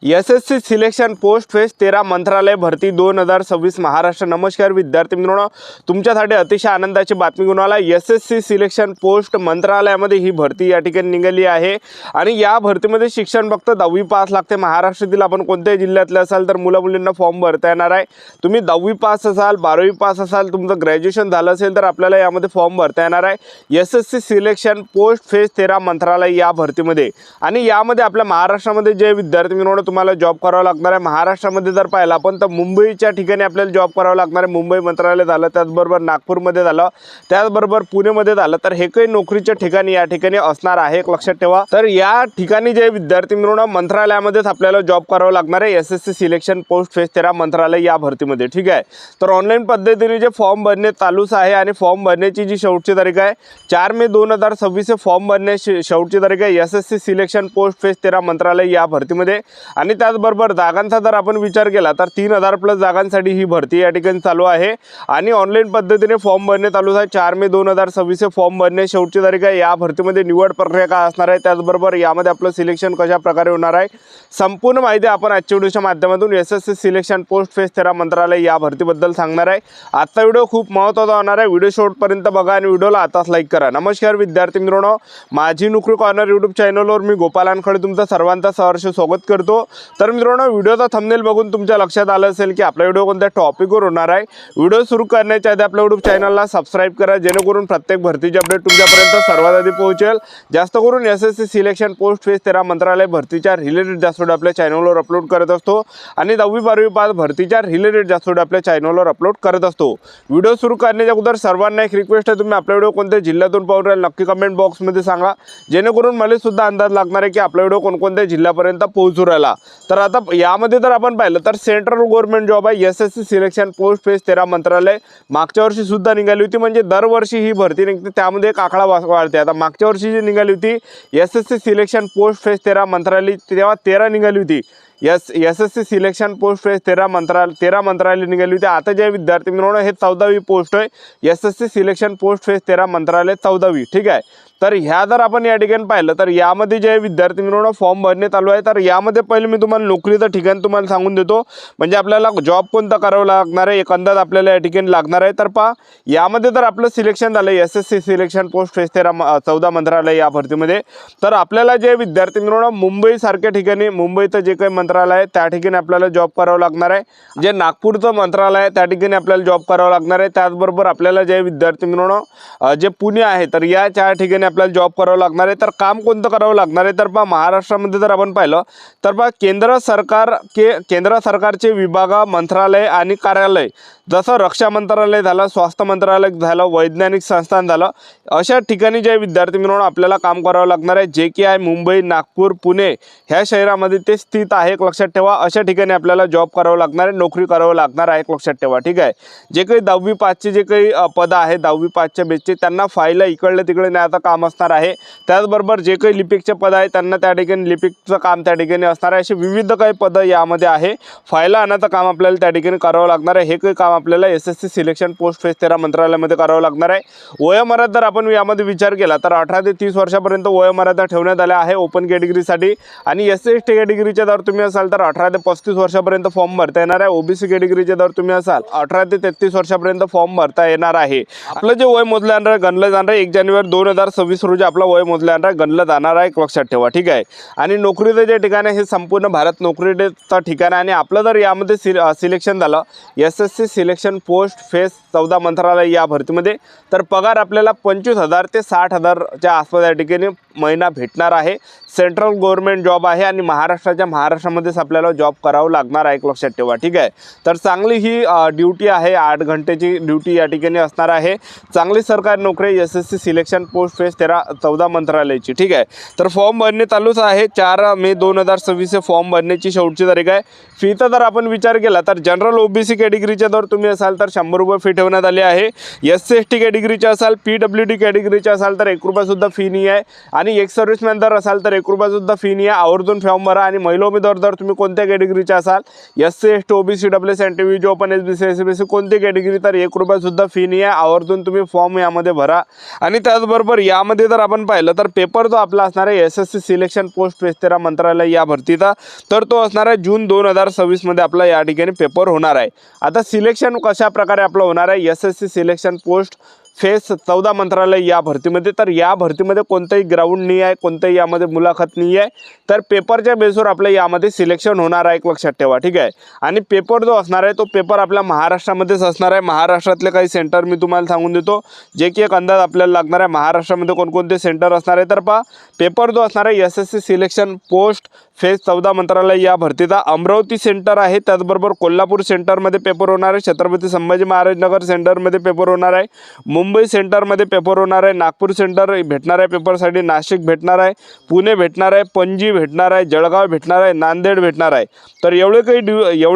SSC selection post phase 13 मंत्रालय भरती 2026 महाराष्ट्र। नमस्कार विद्यार्थी मित्रांनो, तुमच्यासाठी अतिशय आनंदाची बातमी घेऊन आला। एस-एस-सी सिलेक्शन पोस्ट मंत्रालयामध्ये ही भरती या ठिकाणी निघाली आहे आणि या भरतीमध्ये शिक्षण फक्त 10वी पास लागते। महाराष्ट्रातील आपण कोणत्याही जिल्ह्यातले असाल तर मुला मुलींना फॉर्म भरता येणार आहे। तुम्ही 10वी पास असाल, 12वी पास असाल, तुमचं ग्रॅज्युएशन झालं असेल तर आपल्याला यामध्ये फॉर्म भरता येणार आहे एस-एस-सी सिलेक्शन पोस्ट फेज 13 मंत्रालय या भरतीमध्ये। आणि यामध्ये आपल्या महाराष्ट्रामध्ये जे विद्यार्थी मित्रांनो तुम्हाला जॉब करावा लागणार आहे, महाराष्ट्रामध्ये जर पाहिलं आपण तर मुंबईच्या ठिकाणी आपल्याला जॉब करावा लागणार आहे। मुंबई मंत्रालय झालं, त्याचबरोबर नागपूरमध्ये झालं, त्याचबरोबर पुणेमध्ये झालं, तर हे काही नोकरीच्या ठिकाणी या ठिकाणी असणार आहे, एक लक्षात ठेवा। तर या ठिकाणी जे विद्यार्थी मित्रांनो मंत्रालयामध्येच आपल्याला जॉब करावा लागणार आहे एस-एस-सी सिलेक्शन पोस्ट फेज 13 मंत्रालय या भरतीमध्ये, ठीक आहे। तर ऑनलाईन पद्धतीने जे फॉर्म भरणे चालूच आहे आणि फॉर्म भरण्याची जी शेवटची तारीख आहे 4 मे 2026 फॉर्म भरण्याची शेवटची तारीख आहे एस-एस-सी सिलेक्शन पोस्ट फेज 13 मंत्रालय या भरतीमध्ये। आणि त्याचबरोबर जागांचा जर आपण विचार केला तर 3000 प्लस जागांसाठी ही भरती या ठिकाणी चालू आहे आणि ऑनलाईन पद्धतीने फॉर्म भरणे चालू आहे। 4 मे 2026 फॉर्म भरणे शेवटची तारीख आहे। या भरतीमध्ये निवड प्रक्रिया काय असणार आहे, त्याचबरोबर यामध्ये आपलं सिलेक्शन कशा प्रकारे होणार आहे, संपूर्ण माहिती आपण आजच्या व्हिडिओच्या माध्यमातून एस-एस-सी सिलेक्शन पोस्ट फेज 13 मंत्रालय या भरतीबद्दल सांगणार आहे। आजचा व्हिडिओ खूप महत्त्वाचा होणार आहे, व्हिडिओ शेवटपर्यंत बघा आणि व्हिडिओला आताच लाईक करा। नमस्कार विद्यार्थी मित्रांनो, माझी नोकरी कॉर्नर यूट्यूब चॅनलवर मी गोपाल वानखडे तुमचं सर्वांचं सहर्ष स्वागत करतो। तर मित्रांनो, व्हिडिओचा थंबनेल बघून तुमच्या लक्षात आलं असेल की आपला व्हिडिओ कोणत्या टॉपिकवर होणार आहे। व्हिडिओ सुरू करण्याच्या आधी आपल्या यूट्यूब चॅनलला सबस्क्राईब करा, जेणेकरून प्रत्येक भरतीची अपडेट तुमच्यापर्यंत सर्वात आधी पोहोचेल। जास्त करून एस-एस-सी सिलेक्शन पोस्ट फेज 13 मंत्रालय भरतीच्या रिलेटेड जास्त व्हिडिओ आपल्या चॅनलवर अपलोड करत असतो आणि 10वी 12वी पास भरतीच्या रिलेटेड जास्त व्हिडिओ आपल्या चॅनलवर अपलोड करत असतो। व्हिडिओ सुरू करण्याच्या अगोदर सर्वांना एक रिक्वेस्ट आहे, तुम्ही आपला व्हिडिओ कोणत्या जिल्ह्यातून पाहून राहिले नक्की कमेंट बॉक्समध्ये सांगा, जेणेकरून मला सुद्धा अंदाज लागणार आहे की आपला व्हिडिओ कोणकोणत्या जिल्ह्यापर्यंत पोहोचू राहिला। तर आता यामध्ये जर आपण पाहिलं तर सेंट्रल गव्हर्नमेंट जॉब आहे एस-एस-सी सिलेक्शन पोस्ट फेज 13 मंत्रालय। मागच्या वर्षी सुद्धा निघाली होती, म्हणजे दरवर्षी ही भरती निघते, त्यामध्ये एक आकडा वाढते। आता मागच्या वर्षी जी निघाली होती एस-एस-सी सिलेक्शन पोस्ट फेज 13 मंत्रालय तेव्हा 13 निघाली होती। एस-एस-सी सिलेक्शन पोस्ट फेज 13 मंत्रालय निघाली होती। आता जे विद्यार्थी मित्रांनो हे 14वी पोस्ट आहे एस-एस-सी सिलेक्शन पोस्ट फेज 13 मंत्रालय 14वी, ठीक आहे। तर ह्या जर आपण या ठिकाणी पाहिलं तर यामध्ये जे विद्यार्थी मित्रांनो फॉर्म भरणे चालू आहे। तर यामध्ये पहिले मी तुम्हाला नोकरीचं ठिकाण तुम्हाला सांगून देतो, म्हणजे आपल्याला जॉब कोणता करावं लागणार आहे एक अंदाज आपल्याला या ठिकाणी लागणार आहे। तर पहा, यामध्ये जर आपलं सिलेक्शन झालं एस-एस-सी सिलेक्शन पोस्ट फेज 14 मंत्रालय या भरतीमध्ये, तर आपल्याला जे विद्यार्थी मित्रांनो मुंबईसारख्या ठिकाणी, मुंबईचं जे काही मंत्रालय आहे त्या ठिकाणी आपल्याला जॉब करावं लागणार आहे। जे नागपूरचं मंत्रालय आहे त्या ठिकाणी आपल्याला जॉब करावं लागणार आहे। त्याचबरोबर आपल्याला जे विद्यार्थी मित्रांनो जे पुणे आहे तर या 4 ठिकाणी आपल्याला जॉब करावं लागणार आहे। तर काम कोणतं करावं लागणार आहे, तर पहा महाराष्ट्रामध्ये जर आपण पाहिलं तर पहा केंद्र सरकारचे विभाग, मंत्रालय आणि कार्यालय, जसं रक्षा मंत्रालय झालं, स्वास्थ्य मंत्रालय झालं, वैज्ञानिक संस्थान झालं, अशा ठिकाणी जे विद्यार्थी मित्रांनो आपल्याला काम करावं लागणार आहे। जे की आहे मुंबई, नागपूर, पुणे ह्या शहरामध्ये ते स्थित आहे, एक लक्षात ठेवा। अशा ठिकाणी आपल्याला जॉब करावं लागणार आहे, नोकरी करावं लागणार आहे, एक लक्षात ठेवा, ठीक आहे। जे काही 10वी पासचे जे काही पद आहे 10वी पासच्या बेसचे त्यांना फाईला इकडले तिकडे न्यायचं काम असणार आहे। त्याचबरोबर जे काही लिपिकचे पद आहे त्यांना त्या ठिकाणी लिपिकचं काम त्या ठिकाणी असणार आहे। असे विविध काही पद यामध्ये आहे, फाईला आणायचं काम आपल्याला त्या ठिकाणी करावं लागणार आहे। हे काही काम आपल्याला एस-एस-सी सिलेक्शन पोस्ट फेज 13 मंत्रालयामध्ये करावं लागणार आहे। वयोमर्यादा जर आपण यामध्ये विचार केला तर 18 ते 30 वर्षापर्यंत वयोमर्यादा ठेवण्यात आल्या आहे ओपन कॅटेगरीसाठी। आणि एस-सी-एस-टी कॅटेगरीचे जर तुम्ही असाल तर 18 ते 35 वर्षापर्यंत फॉर्म भरता येणार आहे। ओबीसी कॅटेगरीचे जर तुम्ही असाल 18 ते 33 वर्षापर्यंत फॉर्म भरता येणार आहे। आपलं जे वय मोजलं जाणार गणलं जाणार 1 जानेवारी 2026 रोजी आपलं वय मोजलं जाणार गणलं जाणार आहे, एक लक्षात ठेवा, ठीक आहे। आणि नोकरीचं जे ठिकाण आहे हे संपूर्ण भारत नोकरीचं ठिकाण आहे। आणि आपलं जर यामध्ये सिलेक्शन झालं एस-एस-सी सिलेक्शन पोस्ट फेज 14 मंत्रालय या भरतीमध्ये, तर पगार आपल्याला 25,000 ते 60,000च्या आसपास या ठिकाणी महिना भेटणार आहे। सेंट्रल गव्हर्नमेंट जॉब आहे आणि महाराष्ट्रामध्येच आपल्याला जॉब करावं लागणार आहे, एक लक्षात ठेवा, ठीक आहे। तर चांगली ही ड्युटी आहे, 8 घंटेची ड्युटी या ठिकाणी असणार आहे। चांगली सरकारी नोकरी एस-एस-सी सिलेक्शन पोस्ट फेज 14 मंत्रालयाची, ठीक आहे। तर फॉर्म भरणे चालूच आहे, 4 मे 2026 फॉर्म भरण्याची शेवटची तारीख आहे। फीचा जर आपण विचार केला तर जनरल ओबीसी कॅटेगरीच्या जर तुम्ही असाल तर 100 रुपये फी ठेवण्यात आली आहे। एस-सी-एस-टी कॅटेगरीचे असाल, PWD कॅटेगरीचे असाल तर 1 रुपया सुद्धा फी नाही आहे। आणि एक सर्व्हिसमॅन जर असाल तर 1 रुपया सुद्धा फी नाही आहे, आवर्जून फॉर्म भरा। आणि महिला उमेदवार जर तुम्ही कोणत्या कॅटेगरीचे असाल S-C-S-T, OBC, WS, NTVG, open, SBC, SBC कोणती कॅटेगरी तर 1 रुपया सुद्धा फी नाही आहे, आवर्जून तुम्ही फॉर्म यामध्ये भरा। आणि त्याचबरोबर यामध्ये यामध्ये जर आपण पाहिलं तर पेपर जो आपला असणार आहे SSC सिलेक्शन पोस्ट फेज 13 मंत्रालय या भरतीचा, तर तो असणार आहे जून 2026 मध्ये आपला या ठिकाणी पेपर होणार आहे। आता सिलेक्शन कशा प्रकारे आपलं होणार आहे SSC सिलेक्शन पोस्ट फेज 14 मंत्रालय या भरतीमध्ये, तर या भरतीमध्ये कोणतंही ग्राउंड नाही आहे, कोणतंही यामध्ये मुलाखत नाही आहे, तर पेपरच्या बेसवर आपलं यामध्ये सिलेक्शन होणार आहे, एक लक्षात ठेवा, ठीक आहे। आणि पेपर जो असणार आहे तो पेपर आपल्या महाराष्ट्रामध्येच असणार आहे। महाराष्ट्रातले काही सेंटर मी तुम्हाला सांगून देतो, जे की एक अंदाज आपल्याला लागणार आहे महाराष्ट्रामध्ये कोणकोणते सेंटर असणार आहे। तर पहा, पेपर जो असणार आहे SSC सिलेक्शन पोस्ट फेज 14 मंत्रालय या भरतीचा अमरावती सेंटर आहे, त्याचबरोबर कोल्हापूर सेंटरमध्ये पेपर होणार आहे, छत्रपती संभाजी महाराज नगर सेंटरमध्ये पेपर होणार आहे, मुंबई सेंटरमध्ये पेपर होणार आहे, नागपूर सेंटर भेटणार आहे पेपरसाठी, नाशिक भेटणार आहे, पुणे भेटणार आहे, पणजी भेटणार आहे, जळगाव भेटणार आहे, नांदेड भेटणार आहे। तर एवढे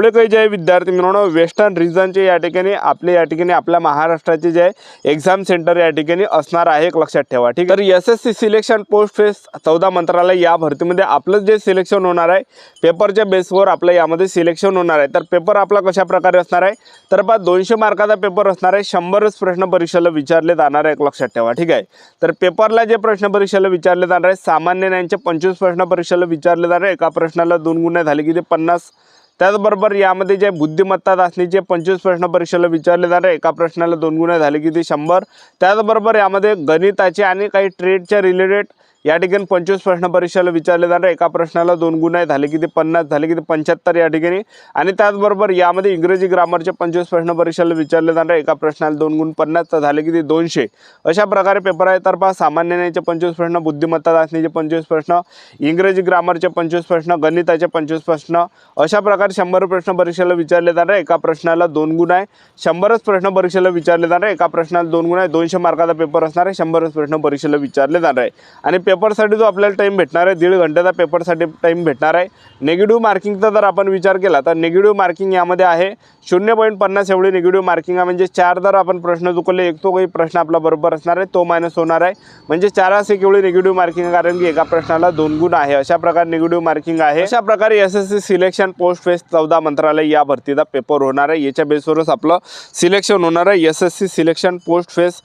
काही जे विद्यार्थी मित्रांनो वेस्टर्न रिजनचे या ठिकाणी आपल्या महाराष्ट्राचे जे एक्झाम सेंटर या ठिकाणी असणार आहे, एक लक्षात ठेवा, ठीक आहे। तर SSC सिलेक्शन पोस्ट फेज 14 मंत्रालय या भरतीमध्ये आपलं जे सिलेक्शन होणार आहे पेपरच्या बेसवर आपलं यामध्ये सिलेक्शन होणार आहे। तर पेपर आपला कशा प्रकारे असणार आहे, तर पहा 200 मार्काचा पेपर असणार आहे, 100च प्रश्न परीक्षेला विचारले जाणार आहे, एक लक्षात ठेवा, ठीक आहे। तर पेपरला जे प्रश्न परीक्षेला विचारले जाणार आहे सामान्य ज्ञानचे 25 प्रश्न परीक्षेला विचारले जाणार आहे, एका प्रश्नाला 2 गुण झाले की ते 50। त्याचबरोबर यामध्ये जे बुद्धिमत्ता चाचणीचे 25 प्रश्न परीक्षेला विचारले जाणार आहे, एका प्रश्नाला 2 गुण झाले की ते 100। त्याचबरोबर यामध्ये गणिताचे आणि काही ट्रेडच्या रिलेटेड या ठिकाणी 25 प्रश्न परीक्षेला विचारले जाणार आहे, एका प्रश्नाला 2 गुण झाले की ते 50, झाले की ते 75 या ठिकाणी। आणि त्याचबरोबर यामध्ये इंग्रजी ग्रामरचे 25 प्रश्न परीक्षेला विचारले जाणार आहे, एका प्रश्नाला 2 गुण 50, झाले की ते 200 अशा प्रकारे पेपर आहे। तर पहा सामान्य ज्ञानाचे 25 प्रश्न, बुद्धिमत्ता चाचणीचे 25 प्रश्न, इंग्रजी ग्रामरचे 25 प्रश्न, गणिताचे 25 प्रश्न, अशा प्रकारे 100 प्रश्न परीक्षेला विचारले जाणार आहे, एका प्रश्नाला 2 गुण आहे, 100च प्रश्न परीक्षेला विचारले जाणार आहे, एका प्रश्नाला 2 गुण आहे, 200 मार्काचा पेपर असणार आहे, 100च प्रश्न परीक्षेला विचारले जाणार आहे। आणि पेपरसाठी जो आपल्याला टाइम भेटणार आहे 1.5 घंट्याचा पेपरसाठी टाइम भेटणार आहे। निगेटिव्ह मार्किंगचा जर आपण विचार केला तर निगेटिव्ह मार्किंग यामध्ये आहे 0.50 एवढी निगेटिव्ह मार्किंग आहे, म्हणजे 4 जर आपण प्रश्न चुकले एक तो काही प्रश्न आपला बरोबर असणार आहे तो मायनस होणार आहे, म्हणजे 4/1 एवढी निगेटिव्ह मार्किंग, कारण की एका प्रश्नाला 2 गुण आहे, अशा प्रकारे निगेटिव्ह मार्किंग आहे। अशा प्रकारे SSC सिलेक्शन पोस्ट फेज 14 मंत्रालय या भरतीचा पेपर होणार आहे, याच्या बेसवरच आपलं सिलेक्शन होणार आहे SSC सिलेक्शन पोस्ट फेज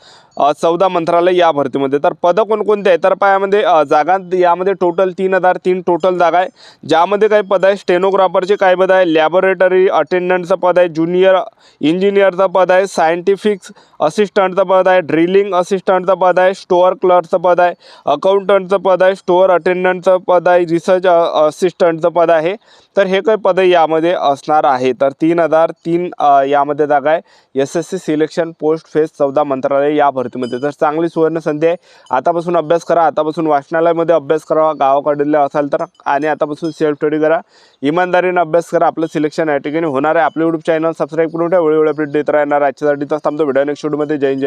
14 मंत्रालय या भरतीमध्ये। तर पद कोणकोणते आहे, तर पायामध्ये जागा यामध्ये टोटल 3003 टोटल जागा आहे, ज्यामध्ये काही पद आहे स्टेनोग्राफरचे काही पद आहे, लॅबोरेटरी अटेंडंटचं पद आहे, ज्युनियर इंजिनियरचं पद आहे, सायंटिफिक असिस्टंटचं पद आहे, ड्रिलिंग असिस्टंटचं पद आहे, स्टोअर क्लर्कचं पद आहे, अकाउंटंटचं पद आहे, स्टोअर अटेंडंटचं पद आहे, रिसर्च असिस्टंटचं पद आहे। तर हे काही पद यामध्ये असणार आहे। तर 3003 यामध्ये जागा आहे SSC सिलेक्शन पोस्ट फेज 14 मंत्रालय या भरतीमध्ये। तर चांगली सुवर्ण संधी आहे, आतापासून अभ्यास करा, आतापासून वाचनालयामध्ये अभ्यास करा गावाकडले असाल तर, आणि आतापासून सेल्फ स्टडी करा, इमानदारीने अभ्यास करा, आपलं सिलेक्शन या ठिकाणी होणार आहे। आपलं यूट्यूब चॅनल सबस्क्राईब करून ठेवा, वेळोवेळी अपडेट देत राहणार। आजच्यासाठी तर थांबतो, व्हिडिओ नेक्स्ट व्हिडिओमध्ये। जय जय।